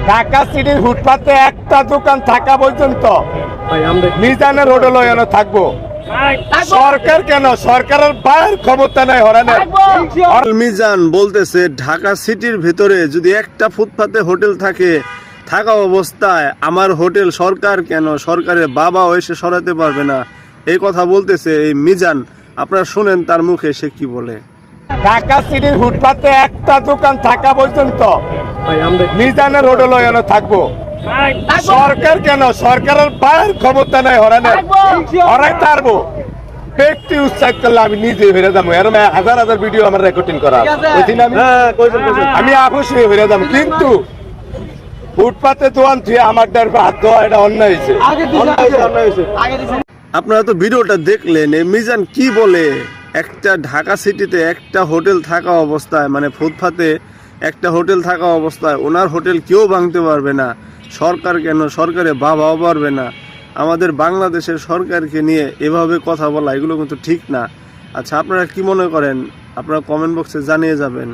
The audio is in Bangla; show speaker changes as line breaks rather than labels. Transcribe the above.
ঢাকা সিটির ফুটপাতে একটা দোকান থাকা পর্যন্ত মিজানের রোড লয়ানো থাকবো। সরকার কেন, সরকারের বাইরের ক্ষমতা নাই হরানের।
মিজান বলতেছে ঢাকা সিটির ভিতরে যদি একটা ফুটপাতে হোটেল থাকে, থাকা অবস্থায় আমার হোটেল সরকার কেন, সরকারের বাবাও এসে সরাতে পারবে না, এই কথা বলতেছে এই মিজান। আপনারা শুনেন তার মুখে সে কি বলে।
ঢাকা সিটির ফুটপাতে একটা দোকান থাকা পর্যন্ত মিজানের রোড লয়ানো থাকবো। সরকার কেন, সরকারের বাইরের ক্ষমতা নাই হরানের। হরাই পারবো ব্যক্তি উৎসাহ করলে আমি নিজে হয়ে যাবো। এরকম হাজার হাজার ভিডিও আমার রেকর্ডিং করা, আমি আপসি হয়ে যাবো। কিন্তু ফুটপাতে দোকান থেকে আমার ডের হাত দেওয়া এটা অন্যায় হয়েছে।
আপনারা তো ভিডিওটা দেখলেন এই মিজান কি বলে। একটা ঢাকা সিটিতে একটা হোটেল থাকা অবস্থায়, মানে ফুটপাতে একটা হোটেল থাকা অবস্থায় ওনার হোটেল কেউ ভাঙতে পারবে না। সরকার কেন, সরকারের বাবাও পারবে না। আমাদের বাংলাদেশের সরকারকে নিয়ে এভাবে কথা বলা এগুলো কিন্তু ঠিক না। আচ্ছা, আপনারা কি মনে করেন? আপনারা কমেন্ট বক্সে জানিয়ে যাবেন।